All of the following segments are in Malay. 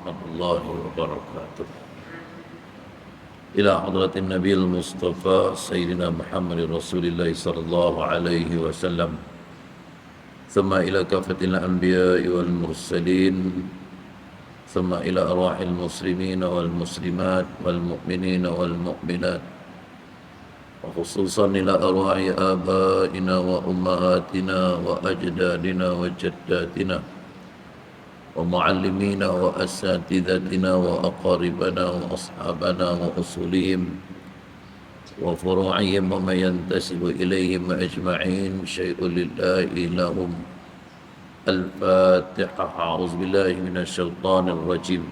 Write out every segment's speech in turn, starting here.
ورحمة الله وبركاته. إلى حضرة النبي المصطفى سيدنا محمد رسول الله صلى الله عليه وسلم، ثم إلى كافة الأنبياء والمرسلين، ثم إلى أرواح المسلمين والمسلمات والمؤمنين والمؤمنات، وخصوصا إلى أرواح آبائنا وأمهاتنا وأجدادنا وجداتنا ومعلمينا وأساتذتنا وأقاربنا وأصحابنا وأصولهم وفروعهم ومن ينتسب إليهم أجمعين شيء لله لهم. الفاتحة. أعوذ بالله من الشيطان الرجيم.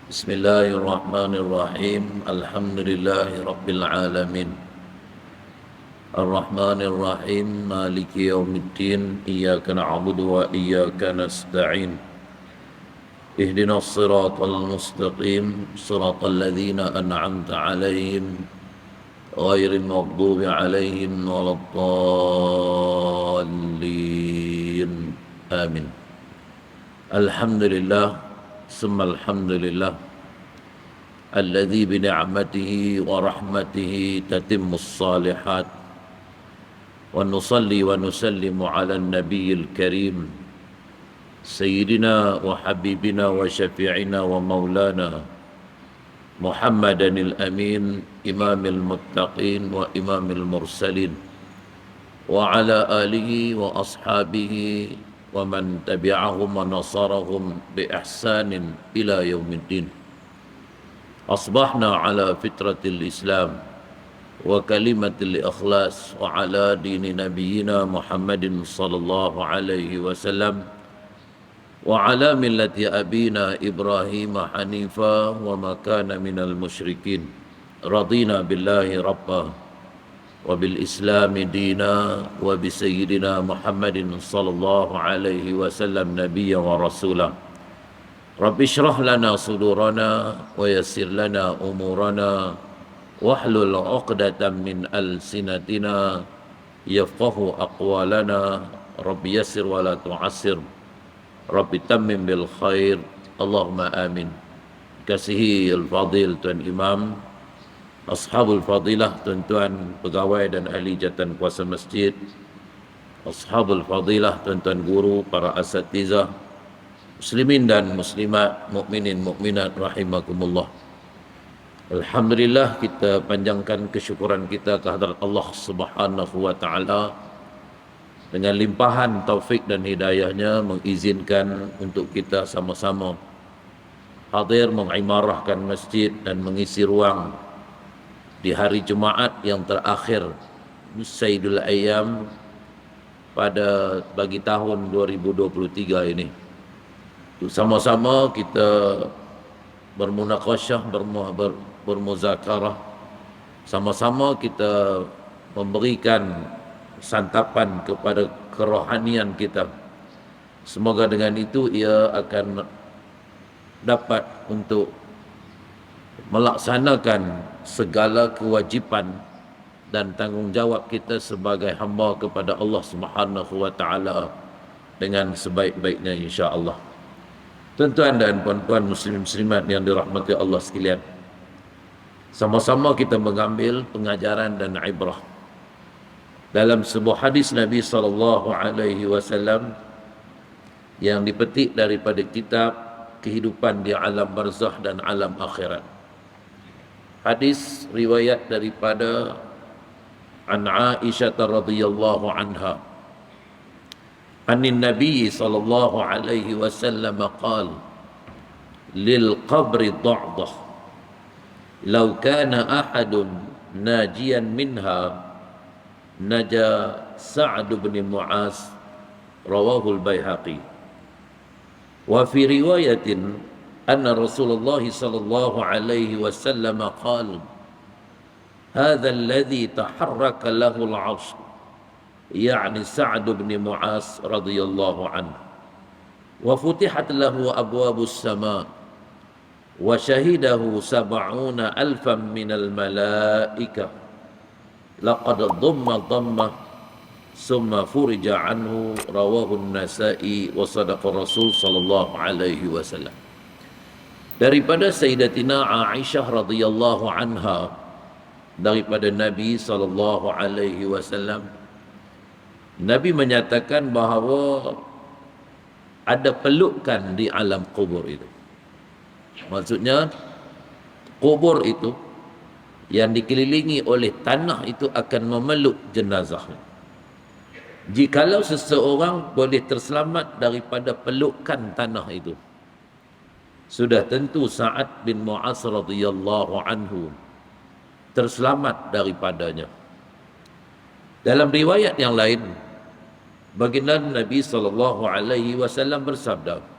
بسم الله الرحمن الرحيم. الحمد لله رب العالمين الرحمن الرحيم مالك يوم الدين إياك نعبد وإياك نستعين اهدنا الصراط المستقيم صراط الذين أنعمت عليهم غير المغضوب عليهم ولا الضالين آمين. الحمد لله ثم الحمد لله الذي بنعمته ورحمته تتم الصالحات، ونصلي ونسلم على النبي الكريم سيدنا وحبيبنا وشفيعنا ومولانا محمدا الأمين إمام المتقين وإمام المرسلين، وعلى آله وأصحابه ومن تبعهم ونصرهم بإحسان إلى يوم الدين. أصبحنا على فطرة الإسلام وكلمة الإخلاص وعلى دين نبينا محمد صلى الله عليه وسلم وعلى ملة أبينا إبراهيم حنيفا وما كان من المشركين. رضينا بالله ربا وبالإسلام دينا وبسيدنا محمد صلى الله عليه وسلم نبيا ورسولا. رب اشرح لنا صدورنا ويسر لنا أمورنا واحلل عقدة من ألسنتنا يفقه أقوالنا. رب يسر ولا تعسر، رب تمم بالخير، اللهم آمين. Kasihi al-fadil Tuan Imam, ashabul fadilah, tuan-tuan pegawai dan ahli jawatan kuasa masjid, ashabul fadilah, tuan-tuan guru, para asatizah, muslimin dan muslimat, mukminin mukminat rahimakumullah. Alhamdulillah, kita panjangkan kesyukuran kita kehadrat Allah Subhanahu wa taala dengan limpahan taufik dan hidayahnya mengizinkan untuk kita sama-sama hadir mengimarahkan masjid dan mengisi ruang di hari Jumaat yang terakhir Sayyidul Ayyam pada bagi tahun 2023 ini. Untuk sama-sama kita bermunaqasyah, bermuzakarah, sama-sama kita memberikan santapan kepada kerohanian kita. Semoga dengan itu ia akan dapat untuk melaksanakan segala kewajipan dan tanggungjawab kita sebagai hamba kepada Allah Subhanahu wa taala dengan sebaik-baiknya insya-Allah. Tuan-tuan dan puan-puan muslim-muslimat yang dirahmati Allah sekalian, sama-sama kita mengambil pengajaran dan ibrah dalam sebuah hadis Nabi SAW yang dipetik daripada kitab Kehidupan di Alam Barzakh dan Alam Akhirat. Hadis riwayat daripada An Aisyah radhiyallahu anha Anin Nabi sallallahu alaihi wasallam qala lil qabri dha'dah law kana ahadun najiyan minha naja Sa'd bin Mu'az, rawahu al-Baihaqi. Wa fi riwayatin anna Rasulullah sallallahu alaihi wasallam qala hadha alladhi taharraka lahu al-'arsh, يعني سعد بن معاذ رضي الله عنه، وفتحت له أبواب السماء وشهده 70,000 من الملائكة لقد ضم ضمه ثم فرج عنه، رواه النسائي وصدق الرسول صلى الله عليه وسلم. daripada Sayyidatina Aisyah radhiyallahu anha, daripada Nabi sallallahu alaihi wasallam, Nabi menyatakan bahawa ada pelukan di alam kubur itu. Maksudnya kubur itu yang dikelilingi oleh tanah itu akan memeluk jenazah. Jikalau seseorang boleh terselamat daripada pelukan tanah itu, sudah tentu Sa'ad bin Mu'az radhiyallahu anhu terselamat daripadanya. Dalam riwayat yang lain, baginda Nabi sallallahu alaihi wasallam bersabda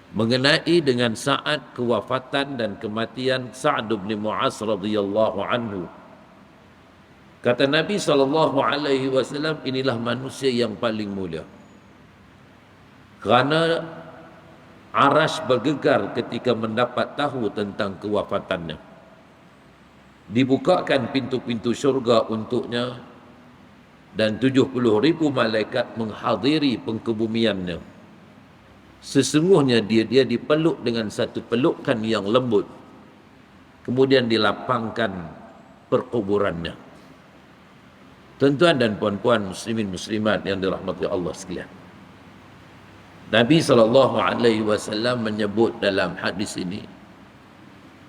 mengenai dengan saat kewafatan dan kematian Sa'ad bin Mu'az radhiyallahu anhu. Kata Nabi sallallahu alaihi wasallam, inilah manusia yang paling mulia. Kerana Arash bergegar ketika mendapat tahu tentang kewafatannya. Dibukakan pintu-pintu syurga untuknya dan 70,000 malaikat menghadiri pengkebumiannya. Sesungguhnya dia dipeluk dengan satu pelukan yang lembut. Kemudian dilapangkan perkuburannya. Tuan-tuan dan puan-puan muslimin muslimat yang dirahmati Allah sekalian. Nabi SAW menyebut dalam hadis ini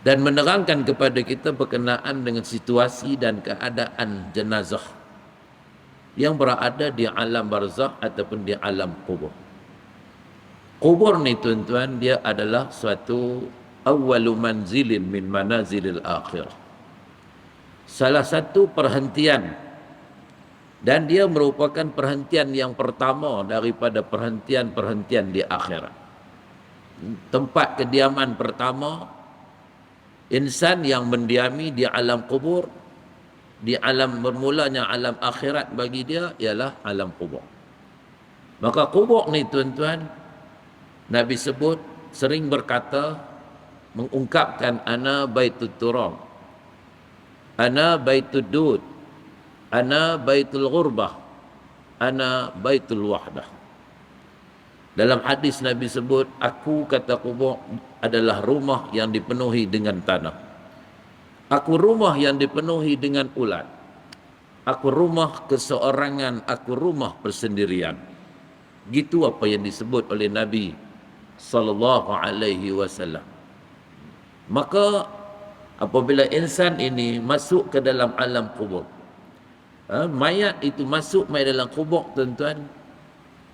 dan menerangkan kepada kita berkenaan dengan situasi dan keadaan jenazah yang berada di alam barzakh ataupun di alam kubur. Kubur ni tuan-tuan, dia adalah suatu awwalu manzilin min manazilil akhirah. Salah satu perhentian, dan dia merupakan perhentian yang pertama daripada perhentian-perhentian di akhirat. Tempat kediaman pertama insan yang mendiami di alam kubur, di alam bermulanya alam akhirat bagi dia ialah alam kubur. Maka kubur ni tuan-tuan, Nabi sebut sering berkata, mengungkapkan ana baitul turab, ana baitul dud, ana baitul ghurbah, ana baitul wahdah. Dalam hadis Nabi sebut, aku kata kubur adalah rumah yang dipenuhi dengan tanah. Aku rumah yang dipenuhi dengan ulat. Aku rumah keseorangan, aku rumah persendirian. Gitu apa yang disebut oleh Nabi sallallahu alaihi wasallam. Maka apabila insan ini masuk ke dalam alam kubur, mayat itu masuk dalam kubur tuan-tuan,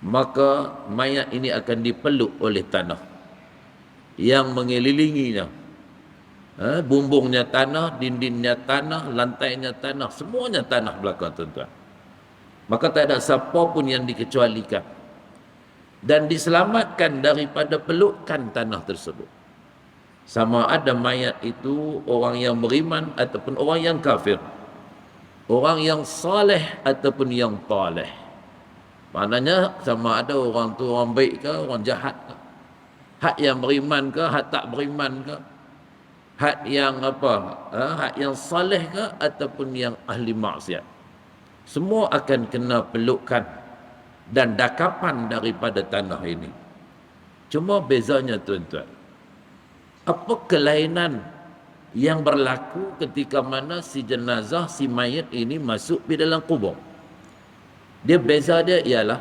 maka mayat ini akan dipeluk oleh tanah yang mengelilinginya. Bumbungnya tanah, dindingnya tanah, lantainya tanah, semuanya tanah belakang tuan-tuan. Maka tak ada siapa pun yang dikecualikan dan diselamatkan daripada pelukan tanah tersebut. Sama ada mayat itu orang yang beriman ataupun orang yang kafir, orang yang saleh ataupun yang taleh. Maknanya sama ada orang tu orang baik ke orang jahat ke, hak yang beriman ke hak tak beriman ke, hak yang hak yang saleh ke ataupun yang ahli maksiat, semua akan kena pelukan dan dakapan daripada tanah ini. Cuma bezanya tuan-tuan, apa kelainan yang berlaku ketika mana si jenazah, si mayat ini masuk di dalam kubur? Dia beza dia ialah,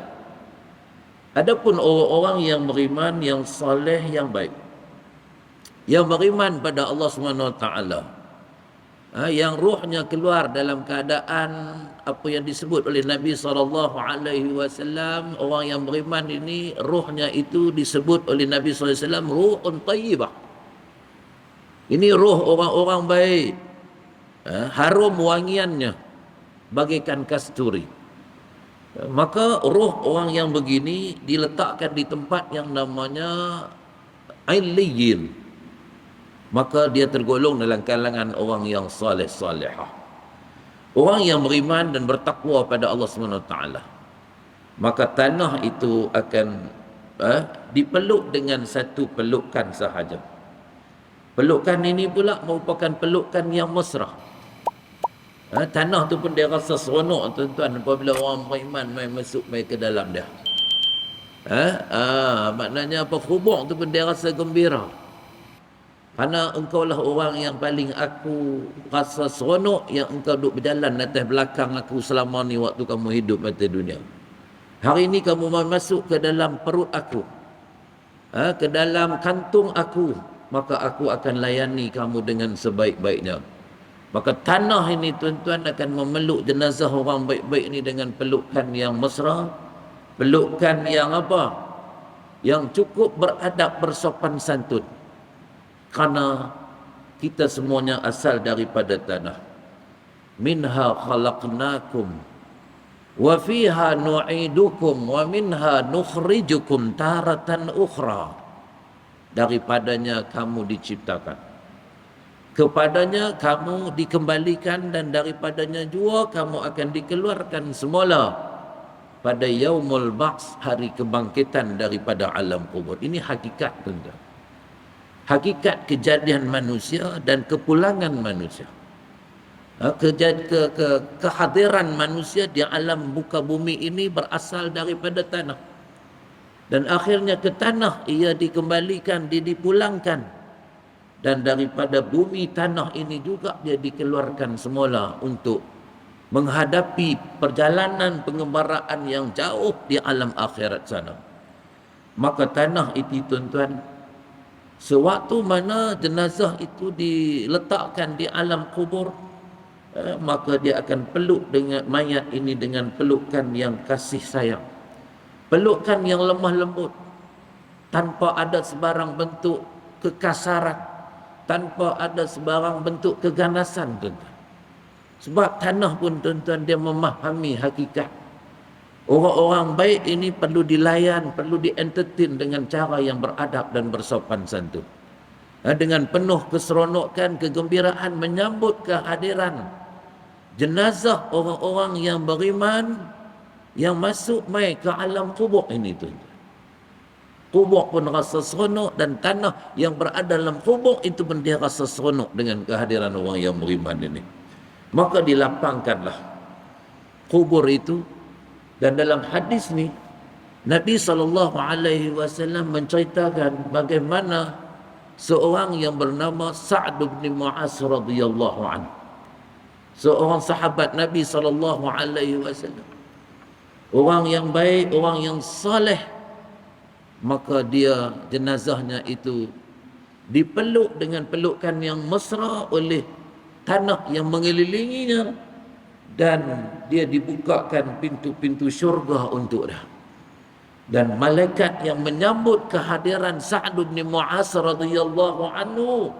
adapun orang-orang yang beriman, yang soleh, yang baik, yang beriman pada Allah SWT, yang ruhnya keluar dalam keadaan apa yang disebut oleh Nabi SAW, orang yang beriman ini ruhnya itu disebut oleh Nabi SAW ruhun tayyibah. Ini ruh orang-orang baik, harum wangiannya bagaikan kasturi. Maka ruh orang yang begini diletakkan di tempat yang namanya Illiyin. Maka dia tergolong dalam kalangan orang yang saleh-salehah, orang yang beriman dan bertakwa pada Allah SWT. Maka tanah itu akan dipeluk dengan satu pelukan sahaja. Pelukan ini pula merupakan pelukan yang mesra. Tanah tu pun dia rasa seronok tuan-tuan apabila orang beriman mai masuk mai ke dalam dia. Maknanya apa, kubur tu pun dia rasa gembira. Kerana engkau lah orang yang paling aku rasa seronok yang engkau duduk berjalan atas belakang aku selama ni waktu kamu hidup atas dunia. Hari ini kamu mau masuk ke dalam perut aku, ke dalam kantung aku, maka aku akan layani kamu dengan sebaik-baiknya. Maka tanah ini tuan-tuan akan memeluk jenazah orang baik-baik ini dengan pelukan yang mesra, pelukan yang apa? Yang cukup beradab, bersopan santun. Kerana kita semuanya asal daripada tanah. Minha khalaqnakum wa fiha nu'idukum wa minha nukhrijukum taratan ukhra. Daripadanya kamu diciptakan, kepadanya kamu dikembalikan, dan daripadanya juga kamu akan dikeluarkan semula pada yaumul ba'ts, hari kebangkitan daripada alam kubur. Ini hakikat tuan-tuan. Hakikat kejadian manusia dan kepulangan manusia. Kehadiran manusia di alam muka bumi ini berasal daripada tanah. Dan akhirnya ke tanah ia dikembalikan, dipulangkan. Dan daripada bumi tanah ini juga dia dikeluarkan semula untuk menghadapi perjalanan pengembaraan yang jauh di alam akhirat sana. Maka tanah itu tuan-tuan, sewaktu mana jenazah itu diletakkan di alam kubur, maka dia akan peluk dengan mayat ini dengan pelukan yang kasih sayang, pelukan yang lemah lembut, tanpa ada sebarang bentuk kekasaran, tanpa ada sebarang bentuk keganasan tuan-tuan. Sebab tanah pun tuan-tuan dia memahami hakikat. Orang-orang baik ini perlu dilayan, perlu di-entertain dengan cara yang beradab dan bersopan santun. Dengan penuh keseronokan, kegembiraan menyambut kehadiran jenazah orang-orang yang beriman yang masuk mai ke alam kubur ini tuan-tuan. Kubur pun rasa seronok, dan tanah yang berada dalam kubur itu pun dia rasa seronok dengan kehadiran orang yang beriman ini. Maka dilapangkanlah kubur itu. Dan dalam hadis ni Nabi SAW menceritakan bagaimana seorang yang bernama Sa'd bin Mu'az radhiyallahu anhu, seorang sahabat Nabi SAW, orang yang baik, orang yang saleh, maka dia jenazahnya itu dipeluk dengan pelukan yang mesra oleh tanah yang mengelilinginya, dan dia dibukakan pintu-pintu syurga untuk dia. Dan malaikat yang menyambut kehadiran Sa'd bin Mu'az radhiyallahu anhu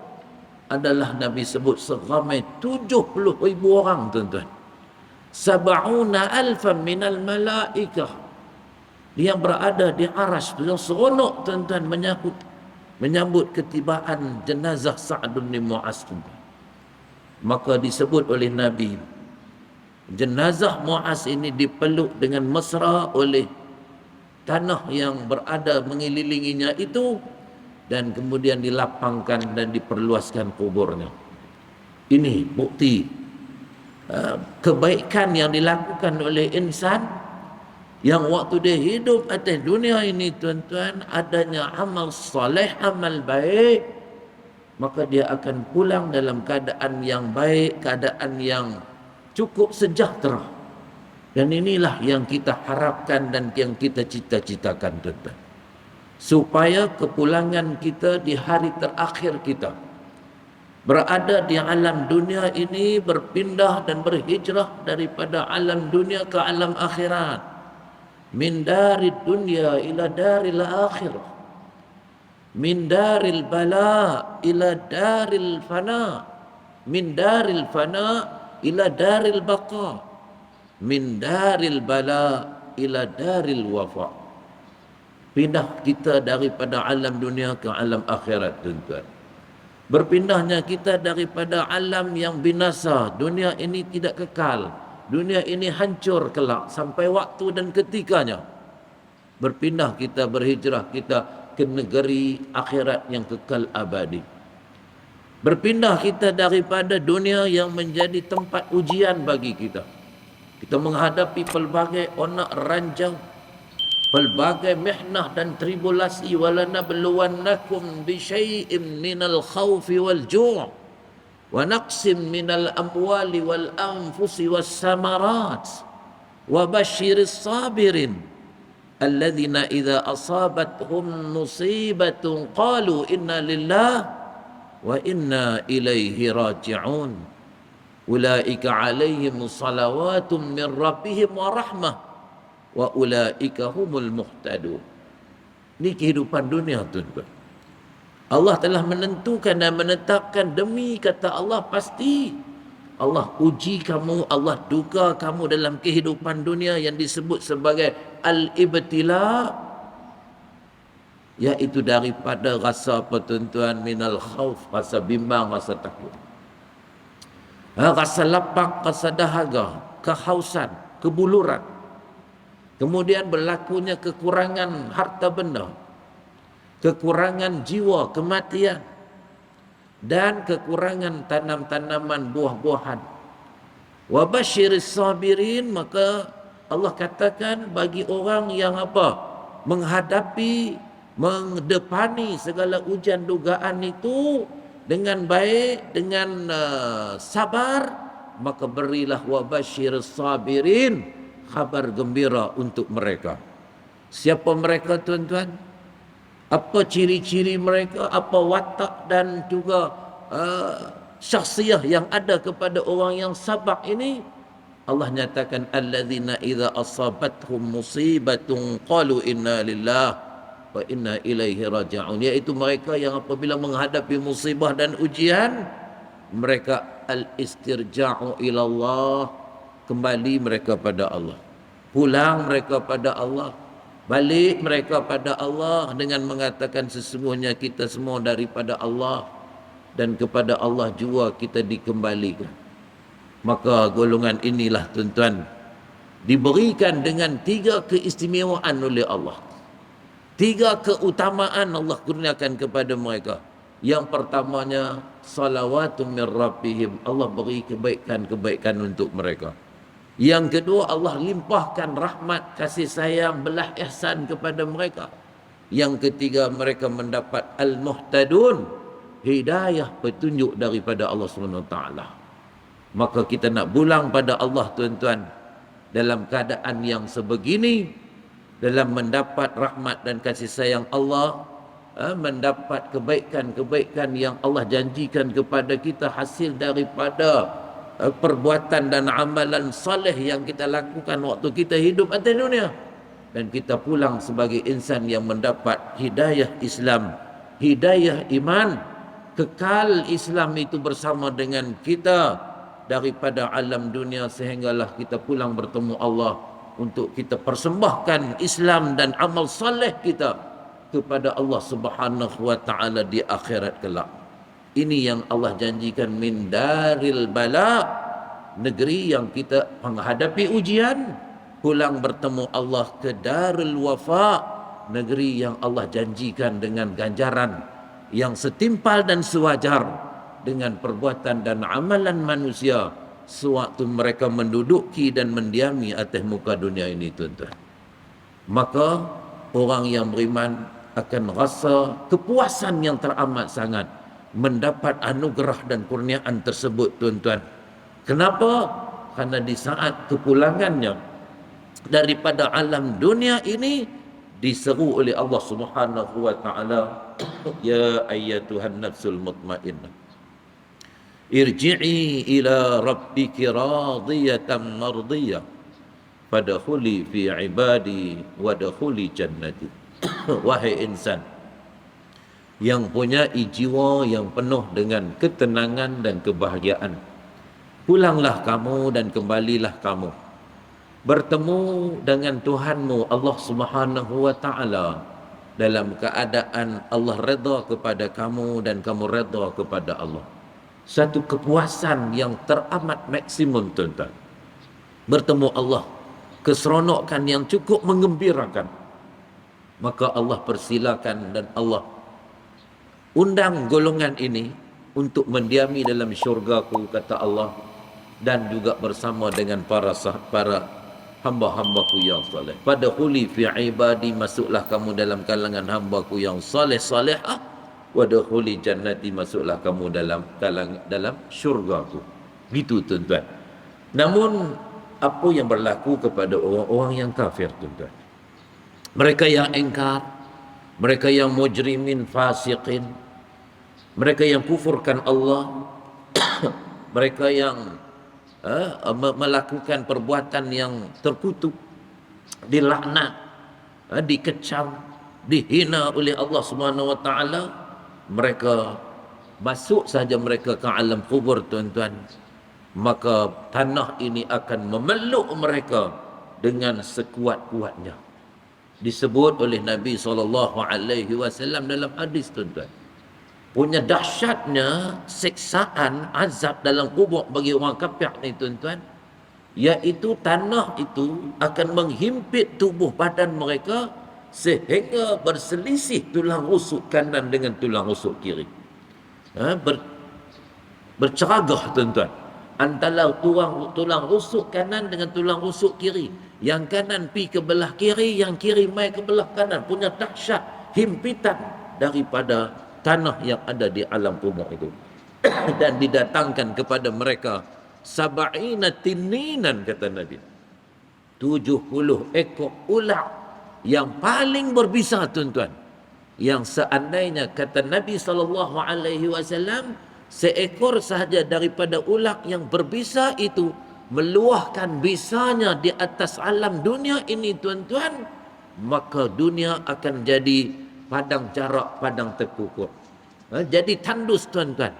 adalah Nabi sebut seramai 70,000 orang tuan-tuan. 70,000 minal malaikah yang berada di arasy, yang seronok tuan-tuan menyambut ketibaan jenazah Sa'd bin Mu'az tuan-tuan. Maka disebut oleh Nabi, jenazah Mu'az ini dipeluk dengan mesra oleh tanah yang berada mengelilinginya itu, dan kemudian dilapangkan dan diperluaskan kuburnya. Ini bukti kebaikan yang dilakukan oleh insan yang waktu dia hidup atas dunia ini tuan-tuan, adanya amal soleh, amal baik, maka dia akan pulang dalam keadaan yang baik, keadaan yang cukup sejahtera. Dan inilah yang kita harapkan dan yang kita cita-citakan tuan-tuan, supaya kepulangan kita di hari terakhir kita berada di alam dunia ini, berpindah dan berhijrah daripada alam dunia ke alam akhirat, min darid dunya ila daril akhirah, min daril bala ila daril fana, min daril fana ila daril baqa, min daril bala ila daril wafa. Pindah kita daripada alam dunia ke alam akhirat tuan-tuan. Berpindahnya kita daripada alam yang binasa, dunia ini tidak kekal, dunia ini hancur kelak sampai waktu dan ketikanya. Berpindah kita, berhijrah kita ke negeri akhirat yang kekal abadi. Berpindah kita daripada dunia yang menjadi tempat ujian bagi kita. Kita menghadapi pelbagai onak ranjau, pelbagai mihnah dan tribulasi, walanabluwannakum bisyai'im minal khawfi wal ju' wa naqsim minal amwali wal anfusi was samarat wa basyiris sabirin alladzina idza asabathum musibatun qalu inna lillahi wa inna ilaihi raji'un ulaika alaihim salawatun min rabbihim wa rahmah wa ulaika humul muhtadun. Ini kehidupan dunia, tuan-tuan. Allah telah menentukan dan menetapkan, demi kata Allah pasti Allah uji kamu, Allah duga kamu dalam kehidupan dunia yang disebut sebagai al-ibtila, iaitu daripada rasa apa, tuan-tuan, minal khauf, rasa bimbang, rasa takut, rasa lapang, rasa dahaga, kehausan, kebuluran. Kemudian berlakunya kekurangan harta benda, kekurangan jiwa, kematian, dan kekurangan tanam-tanaman, buah-buahan. Wa basyiris sabirin, maka Allah katakan bagi orang yang apa? Menghadapi, mendepani segala ujian dugaan itu dengan baik, dengan sabar, maka berilah wa basyiris sabirin, khabar gembira untuk mereka. Siapa mereka, tuan-tuan? Apa ciri-ciri mereka? Apa watak dan juga syakhsiah yang ada kepada orang yang sabar ini? Allah nyatakan alladzina idza asabathum musibatun qalu inna lillahi wa inna ilaihi raji'un, iaitu mereka yang apabila menghadapi musibah dan ujian, mereka al-istirja'u ila Allah, kembali mereka pada Allah, pulang mereka pada Allah, balik mereka pada Allah dengan mengatakan sesungguhnya kita semua daripada Allah dan kepada Allah jua kita dikembalikan. Maka golongan inilah, tuan-tuan, diberikan dengan 3 keistimewaan oleh Allah. 3 keutamaan Allah kurniakan kepada mereka. Yang pertamanya, salawatun min rabbihim, Allah beri kebaikan-kebaikan untuk mereka. Yang kedua, Allah limpahkan rahmat, kasih sayang, belah ihsan kepada mereka. Yang ketiga, mereka mendapat al-muhtadun, hidayah, petunjuk daripada Allah SWT. Maka kita nak pulang pada Allah, tuan-tuan, dalam keadaan yang sebegini, dalam mendapat rahmat dan kasih sayang Allah, mendapat kebaikan-kebaikan yang Allah janjikan kepada kita hasil daripada perbuatan dan amalan saleh yang kita lakukan waktu kita hidup atas dunia, dan kita pulang sebagai insan yang mendapat hidayah Islam, hidayah iman, kekal Islam itu bersama dengan kita daripada alam dunia, sehinggalah kita pulang bertemu Allah untuk kita persembahkan Islam dan amal saleh kita kepada Allah Subhanahu wa taala di akhirat kelak. Ini yang Allah janjikan, min daril bala, negeri yang kita menghadapi ujian, pulang bertemu Allah ke darul wafa, negeri yang Allah janjikan dengan ganjaran yang setimpal dan sewajar dengan perbuatan dan amalan manusia sewaktu mereka menduduki dan mendiami atas muka dunia ini, tuan-tuan. Maka orang yang beriman akan rasa kepuasan yang teramat sangat mendapat anugerah dan kurniaan tersebut, tuan-tuan. Kenapa? Karena di saat kepulangannya daripada alam dunia ini diseru oleh Allah Subhanahu wa taala, ya ayyatuhan nafsul mutmainnah, irji'i ila rabbiki radiyatan mardiyah fadkhuli fi ibadi wadkhuli jannati. Wahai insan yang punya jiwa yang penuh dengan ketenangan dan kebahagiaan, pulanglah kamu dan kembalilah kamu bertemu dengan Tuhanmu Allah Subhanahu wa taala dalam keadaan Allah redha kepada kamu dan kamu redha kepada Allah. Satu kepuasan yang teramat maksimum, tuan-tuan. Bertemu Allah, keseronokan yang cukup menggembirakan. Maka Allah persilakan dan Allah undang golongan ini untuk mendiami dalam syurgaku, kata Allah, dan juga bersama dengan para hamba-hambaku yang soleh. Fadkhuli fi ibadi, masuklah kamu dalam kalangan hambaku yang soleh-solehah. Wadkhuli jannati, masuklah kamu dalam syurgaku. Gitu tuan-tuan. Namun apa yang berlaku kepada orang-orang yang kafir tuan-tuan? Mereka yang engkar, mereka yang mujrimin fasiqin, mereka yang kufurkan Allah, mereka yang melakukan perbuatan yang terkutuk, dilaknat, dikecam, dihina oleh Allah Subhanahu wa taala, mereka masuk saja mereka ke alam kubur tuan-tuan, maka tanah ini akan memeluk mereka dengan sekuat-kuatnya. Disebut oleh Nabi SAW dalam hadis tuan-tuan, punya dahsyatnya siksaan azab dalam kubur bagi orang kafir ni tuan-tuan, iaitu tanah itu akan menghimpit tubuh badan mereka sehingga berselisih tulang rusuk kanan dengan tulang rusuk kiri. Berceragah tuan-tuan antara tulang rusuk kanan dengan tulang rusuk kiri. Yang kanan pi ke belah kiri, yang kiri mai ke belah kanan. Punya dahsyat himpitan daripada tanah yang ada di alam kubur itu. Dan didatangkan kepada mereka sab'ina tininan, kata Nabi, 70 ekor ular yang paling berbisa tuan-tuan, yang seandainya kata Nabi SAW, seekor sahaja daripada ular yang berbisa itu meluahkan bisanya di atas alam dunia ini tuan-tuan, maka dunia akan jadi padang jarak, padang terkukur, jadi tandus tuan-tuan,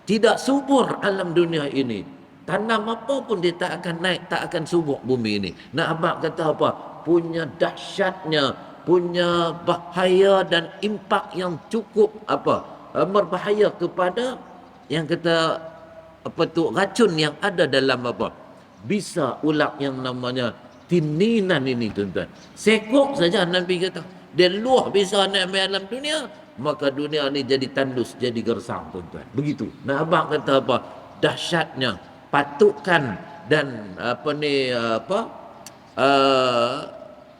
tidak subur alam dunia ini. Tanam apa pun dia tak akan naik, tak akan subur bumi ini. Nak abang kata apa? Punya dahsyatnya, punya bahaya dan impak yang cukup berbahaya kepada yang kata racun yang ada dalam bisa ular yang namanya tininan ini tuan-tuan. Sekok saja Nabi kata, dia luah bisa naik ke alam dunia, maka dunia ni jadi tandus, jadi gersang tuan-tuan. Begitu. Nah abang kata apa? Dahsyatnya, patukan dan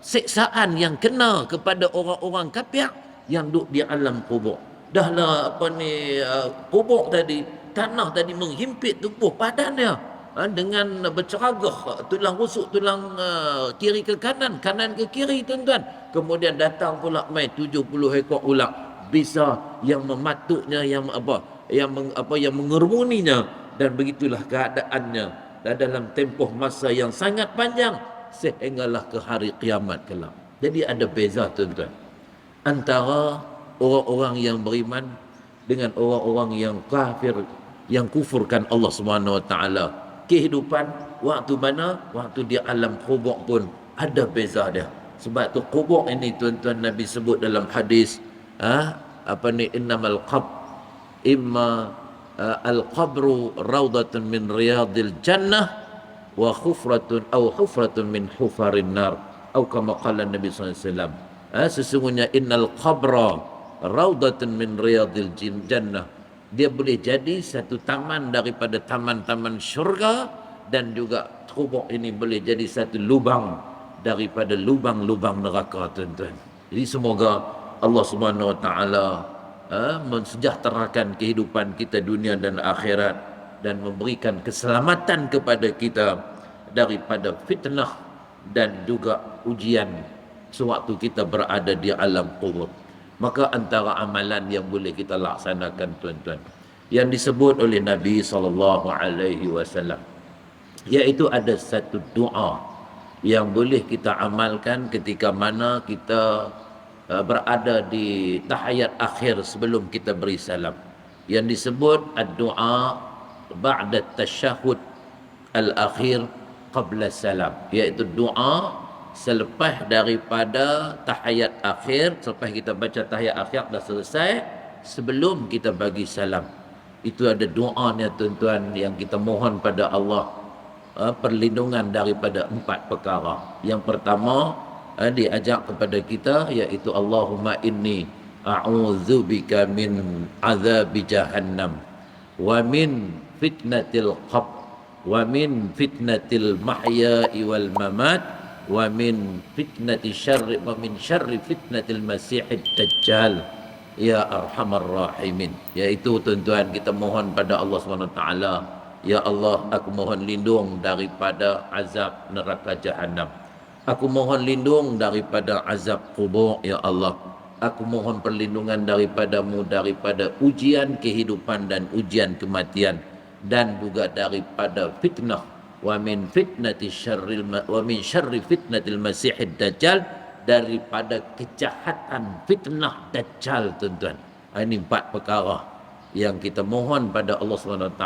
siksaan yang kena kepada orang-orang kafir yang duduk di alam kubur. Dahlah kubur tadi, tanah tadi menghimpit tubuh badannya dengan berceragah, tulang rusuk, tulang kiri ke kanan, kanan ke kiri tuan-tuan. Kemudian datang pula mai 70 ekor ular bisa yang mematuknya, yang mengerumuninya, dan begitulah keadaannya dalam tempoh masa yang sangat panjang sehinggalah ke hari kiamat kelak. Jadi ada beza tuan-tuan antara orang-orang yang beriman dengan orang-orang yang kafir, yang kufurkan Allah Subhanahu wa taala. Kehidupan waktu mana? Waktu di alam kubur pun ada beza dia. Sebab tu kubur ini tuan-tuan Nabi sebut dalam hadis, innamal imma al-qabru rawdatun min riyadil jannah wa hufratun min hufarin nar, atau kama qala Nabi SAW. Sesungguhnya innal qabra rawdatun min riyadil jannah, dia boleh jadi satu taman daripada taman-taman syurga, dan juga kubur ini boleh jadi satu lubang daripada lubang-lubang neraka tuan-tuan. Jadi semoga Allah Subhanahu wa taala mensejahterakan kehidupan kita dunia dan akhirat, dan memberikan keselamatan kepada kita daripada fitnah dan juga ujian sewaktu kita berada di alam kubur. Maka antara amalan yang boleh kita laksanakan tuan-tuan, yang disebut oleh Nabi SAW, iaitu ada satu doa yang boleh kita amalkan ketika mana kita berada di tahiyat akhir sebelum kita beri salam, yang disebut ad-doa ba'da tasyahud al-akhir qabla salam, iaitu doa selepas daripada tahiyat akhir, selepas kita baca tahiyat akhir dah selesai, sebelum kita bagi salam. Itu ada doanya tuan-tuan yang kita mohon pada Allah perlindungan daripada 4 perkara. Yang pertama diajak kepada kita, iaitu Allahumma inni a'udzubika min azabi jahannam wa min fitnatil qabr wa min fitnatil mahya'i wal mamat wa min fitnati syarri wa min syarri fitnatil masiihid dajjal ya arhamar rahimin. Yaitu tuan-tuan, kita mohon pada Allah SWT, ya Allah, aku mohon lindung daripada azab neraka jahanam. Aku mohon lindung daripada azab kubur, ya Allah. Aku mohon perlindungan daripadamu daripada ujian kehidupan dan ujian kematian, dan juga daripada fitnah wa min syarri fitnatil masiihid dajjal, daripada kejahatan fitnah dajjal, tuan-tuan. Ini 4 perkara yang kita mohon pada Allah SWT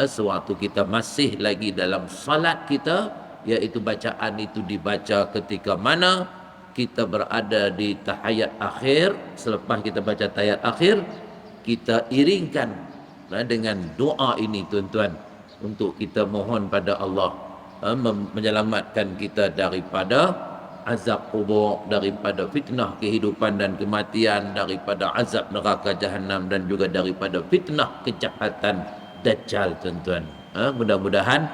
sewaktu kita masih lagi dalam salat kita, iaitu bacaan itu dibaca ketika mana kita berada di tahiyat akhir. Selepas kita baca tahiyat akhir, kita iringkan dengan doa ini, tuan-tuan, untuk kita mohon pada Allah menyelamatkan kita daripada azab kubur, daripada fitnah kehidupan dan kematian, daripada azab neraka jahanam, dan juga daripada fitnah kejahatan dajjal, tuan-tuan. Mudah-mudahan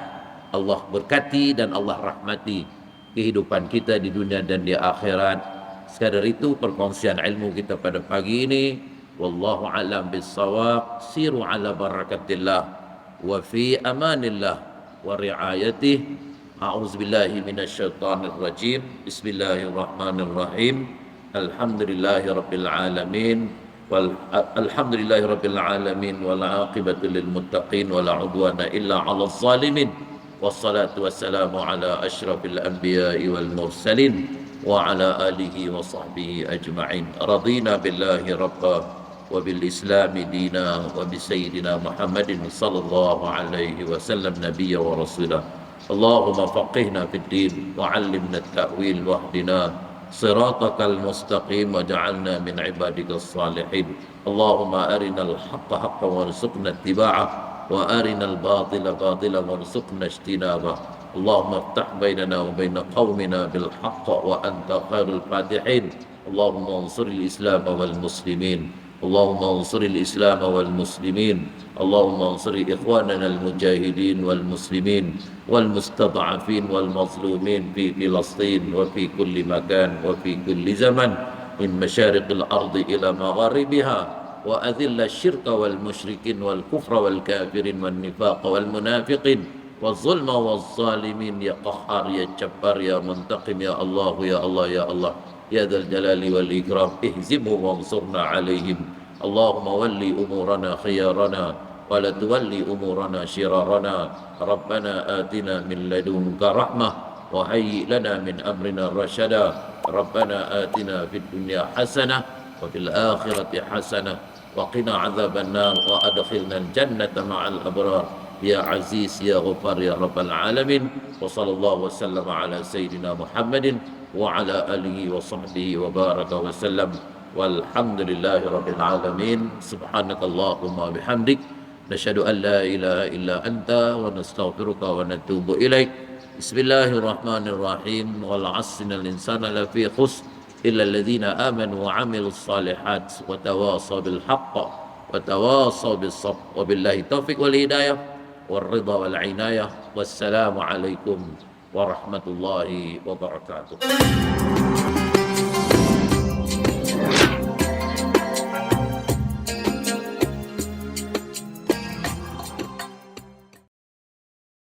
Allah berkati dan Allah rahmati kehidupan kita di dunia dan di akhirat. Sekadar itu perkongsian ilmu kita pada pagi ini. Wallahu a'lam bis-shawab. Siru ala barakatillah wa fi amanillah wa riayatih. A'udzubillahi minasyaitonir rajim. Bismillahirrahmanirrahim. Alhamdulillahi rabbil alamin. Alhamdulillahi rabbil alamin wal aqibatu lil muttaqin wala udwana illa 'alal zalimin. Wassalatu wassalamu ala asyrafil anbiya'i wal mursalin wa ala alihi wa sahbihi ajma'in. Radina billahi rabba wa bil islami dina wa bi sayyidina Muhammadin sallallahu alaihi wasallam nabiyya wa rasulah. Allahumma faqihna fid din wa 'allimna at-ta'wil wahdina siratakal mustaqim waj'alna min ibadikas salihin. Allahumma arinal haqqa haqqan warzuqna ittiba'ah wa arinal batila batilan warzuqna ijtinabah. Allahumma iftah bainana wa bain qaumina bil haqq wa anta khairul fatihin. Allahumma ansuril islam wal muslimin. Allahumma ansuril islam wal muslimin. Allahumma ansur ikhwanana al mujahidin wal muslimin wal mustad'afin wal mazlumin fi Filastin wa fi kulli makan wa fi kulli zaman min masyariqil ardi ila magharibiha, wa adhilla syirka wal musyrikin wal kufra wal kafirin wal nifaqa wal munafiqin wal zulma wal zalimin ya qahhar ya jabbar ya muntaqim ya Allah ya Allah ya Allah ya dzal jalali wal ikram. Ihzimhum wansurna alaihim. Allahumma walli umurana khiyarana wa la tuwalli umurana shirarana. Rabbana atina min ladunka rahmah wa hayyi lana min amrina rashada. Rabbana atina fid dunya hasanah wa fil akhirati hasanah wa qina adzaban nar wa adkhilna al jannata ma'al abrar ya aziz ya ghafar ya rabbal alamin. Wa sallallahu wa sallama ala sayyidina Muhammadin wa ala alihi wa sahbihi wa baraka wa sallam. Walhamdulillahi rabbil alamin. Subhanakallahumma bihamdik nashhadu an la ilaha illa anta wa nastaghfiruka wa natubu ilaik. Bismillahirrahmanirrahim. Wal 'asri innal insana lafi khusr illa alladhina amanu wa 'amilus salihat wa tawasaw bil haqq wa tawasaw bis sabr. Wabillahi taufiq wal hidayah wal ridha wal inayah. Wassalamu alaikum warahmatullahi wabarakatuh.